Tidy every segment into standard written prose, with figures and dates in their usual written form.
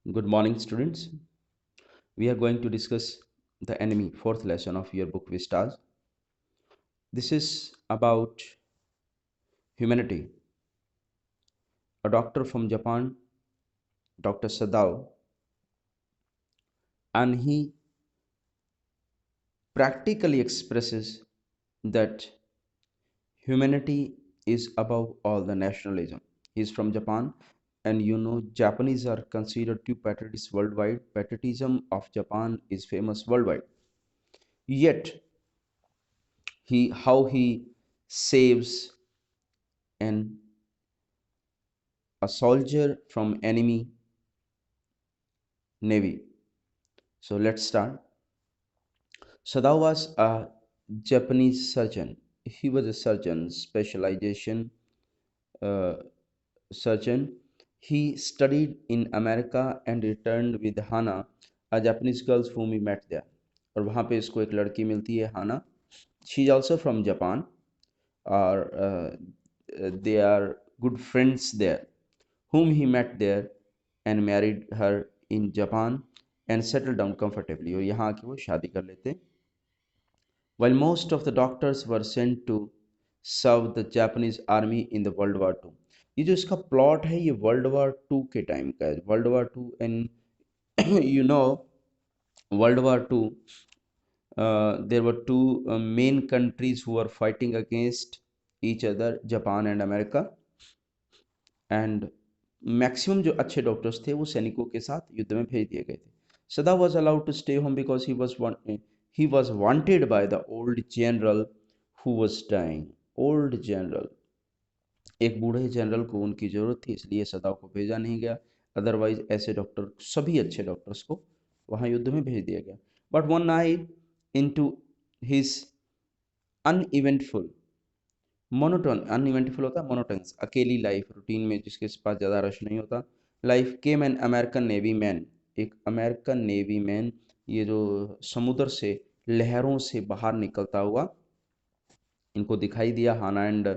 Good morning, students. We are going to discuss the enemy, fourth lesson of your book Vistas. This is about humanity. A doctor from Japan, Dr. Sadao, and he practically expresses that humanity is above all the nationalism. He is from Japan, and Japanese are considered two patriots worldwide. Patriotism of Japan is famous worldwide. Yet, he saves an a soldier from enemy navy. So let's start. Sadao was a Japanese surgeon. He was a surgeon, specialization uh, surgeon. He studied in America and returned with Hana, a Japanese girl whom he met there. और वहाँ पे इसको एक लड़की मिलती है हाना. She is also from Japan, or they are good friends there, whom he met there and married her in Japan and settled down comfortably. और यहाँ आके वो शादी कर लेते. While most of the doctors were sent to serve the Japanese army in the World War II. ये जो इसका प्लॉट है ये वर्ल्ड वॉर टू के टाइम का है. World war two and you know world war two there were two main countries who were fighting against each other, Japan and America. And maximum जो अच्छे डॉक्टर्स थे वो सैनिकों के साथ युद्ध में भेज दिए गए थे. Sadao was allowed to stay home because he was wanted by the old general who was dying. Old general, एक बूढ़े जनरल को उनकी ज़रूरत थी, इसलिए सदा को भेजा नहीं गया. अदरवाइज ऐसे डॉक्टर, सभी अच्छे डॉक्टर्स को वहाँ युद्ध में भेज दिया गया. But one night into his uneventful, monotone, uneventful होता है मोनोटोनस, अकेली लाइफ, रूटीन में जिसके पास ज़्यादा रश नहीं होता. Life came an American navy man, एक अमेरिकन नेवी मैन, ये जो समुद्र से लहरों से बाहर निकलता हुआ इनको दिखाई दिया, हाना एंड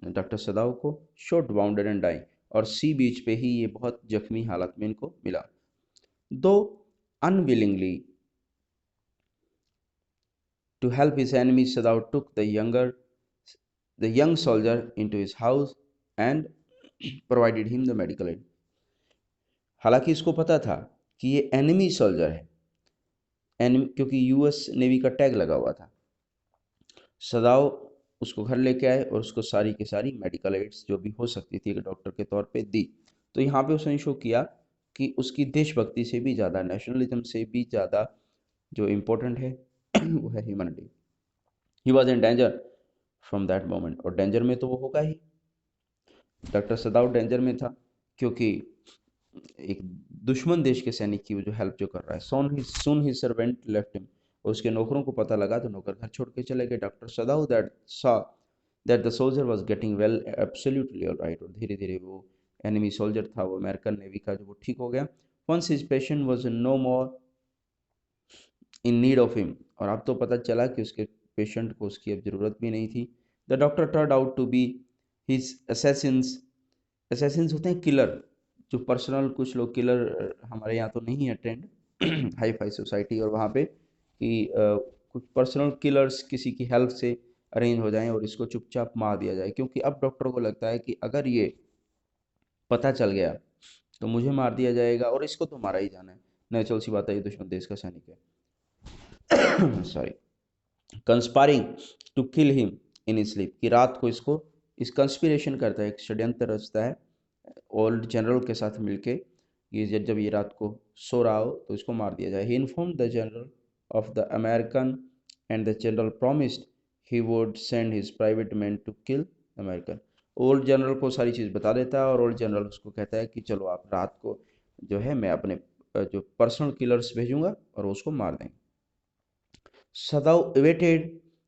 डॉक्टर सदाव को. शॉट बाउंडेड एंड डाई, और सी बीच पे ही ये बहुत जख्मी हालत में इनको मिला. दो unwillingly to help his enemy, Sadao took the young soldier into his house and provided him the medical aid. हालांकि इसको पता था कि ये एनिमी सोल्जर है, एनिमी, क्योंकि यूएस नेवी का टैग लगा हुआ था. सदाओ उसको घर लेके आए और उसको सारी की सारी मेडिकल एड्स जो भी हो सकती थी एक डॉक्टर के तौर पे दी. तो यहाँ पे उसने शो किया कि उसकी देशभक्ति से भी ज़्यादा, नेशनलिज्म से भी ज़्यादा जो इम्पोर्टेंट है वो है humanity. He was in danger from that moment, और डेंजर में तो वो होगा ही. डॉक्टर सदाव डेंजर में था क्योंकि एक दुश्मन देश के सैनिक की वो जो हेल्प जो कर रहा है. सोन ही सर्वेंट लेफ्ट हिम, और उसके नौकरों को पता लगा तो नौकर घर छोड़ के चले गए. Doctor सदाव that saw that the soldier was getting well absolutely alright, और धीरे धीरे वो एनिमी सोल्जर था, वो अमेरिकन नेवी का, जो वो ठीक हो गया. Once his patient was no more in need of him, और अब तो पता चला कि उसके पेशेंट को उसकी अब ज़रूरत भी नहीं थी. The doctor turn out to be his assassins. Assassins होते हैं किलर, जो पर्सनल, कुछ लोग किलर, हमारे यहाँ तो नहीं है ट्रेंड हाई फाई सोसाइटी और वहाँ पे कि कुछ पर्सनल किलर्स किसी की हेल्प से अरेंज हो जाएं और इसको चुपचाप मार दिया जाए, क्योंकि अब डॉक्टर को लगता है कि अगर ये पता चल गया तो मुझे मार दिया जाएगा और इसको तो मारा ही जाना है. नेचुरल सी बात है, ये दुश्मन देश का सैनिक है. Sorry. Conspiring to kill him in sleep, कि रात को इसको इस कंस्पिरेशन करता है, एक षड्यंत्र रचता है ओल्ड जनरल के साथ मिलके, ये जब ये रात को सो रहा हो तो इसको मार दिया जाए. He inform the general of the American and the general promised he would send his private man to kill American. Old general को सारी चीज़ बता देता है और ओल्ड जनरल उसको कहता है कि चलो आप रात को जो है मैं अपने जो पर्सनल किलर्स भेजूंगा और उसको मार देंगे. Sadao awaited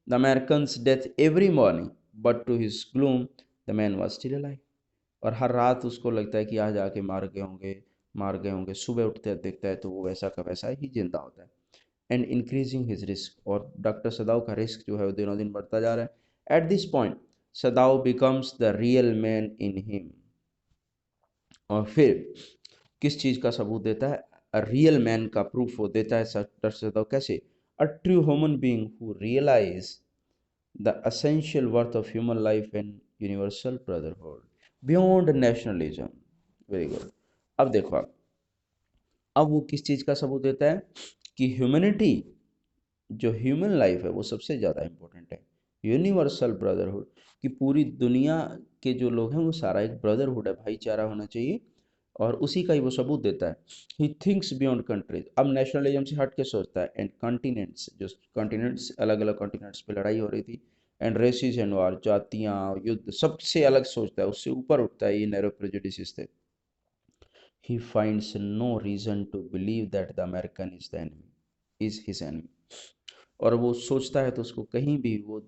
the American's death every morning, but to his gloom, the man was still alive. और हर रात उसको लगता है कि आज आके मार गए होंगे. सुबह उठते देखता है तो वो वैसा का वैसा ही जिंदा होता है. एंड इंक्रीजिंग हिज रिस्क, और डॉक्टर सदाव का रिस्क जो है वो दिनों दिन बढ़ता जा रहा है. At this point Sadao becomes the real man in him. और फिर किस चीज़ का सबूत देता है? अ रियल मैन का प्रूफ वो देता है डॉक्टर सदाव। कैसे? A true human being who realize the essential worth of human life and universal brotherhood beyond nationalism. Very good. अब देखो आप, अब वो किस चीज़ का सबूत देता है कि ह्यूमैनिटी, जो ह्यूमन लाइफ है वो सबसे ज़्यादा इम्पोर्टेंट है। यूनिवर्सल ब्रदरहुड, कि पूरी दुनिया के जो लोग हैं वो सारा एक ब्रदरहुड है, भाईचारा होना चाहिए, और उसी का ही वो सबूत देता है। ही थिंक्स बियॉन्ड कंट्रीज, अब नेशनलिज्म से हट के सोचता है, एंड कॉन्टिनेंट्स, जो कॉन्टिनेंट्स अलग अलग कॉन्टिनेंट्स पे लड़ाई हो रही थी, एंड रेसिस एंड वार, जातियाँ युद्ध, सबसे अलग सोचता है, उससे ऊपर उठता है ये नैरो प्रेजुडिसेस थे। he finds no reason to believe that the American is his enemy। और वो सोचता है तो उसको कहीं भी वो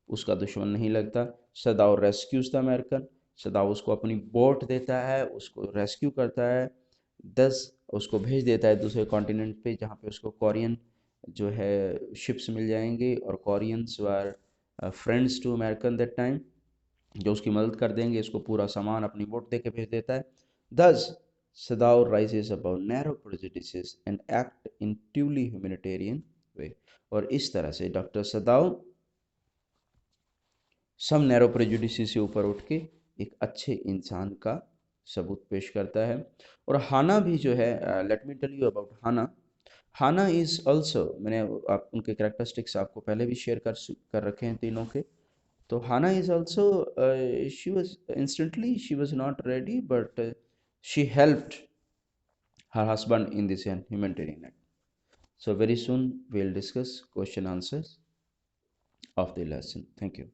उसका दुश्मन नहीं लगता। सदाव रेस्क्यूज द अमेरिकन, सदाव उसको अपनी बोट देता है, उसको रेस्क्यू करता है, 10 उसको भेज देता है दूसरे कॉन्टिनेंट पे, जहाँ पे उसको कोरियन जो है शिप्स मिल जाएंगे, और Koreans were friends to American that time, जो उसकी मदद कर देंगे। इसको पूरा सामान अपनी बोट दे के भेज देता है। दस सदाव rises about narrow prejudices and act in truly humanitarian way. और इस तरह से डॉक्टर सदाव सब नैरो प्रेजुडिस से ऊपर उठ के एक अच्छे इंसान का सबूत पेश करता है। और हाना भी जो है, let me tell you about Hana. Hana is also, मैंने आप उनके करेक्टरिस्टिक्स आपको पहले भी शेयर कर रखे हैं तीनों के। तो Hannah is also, she was instantly, she was not ready, but she helped her husband in this humanitarian act. So very soon we'll discuss question answers of the lesson. Thank you.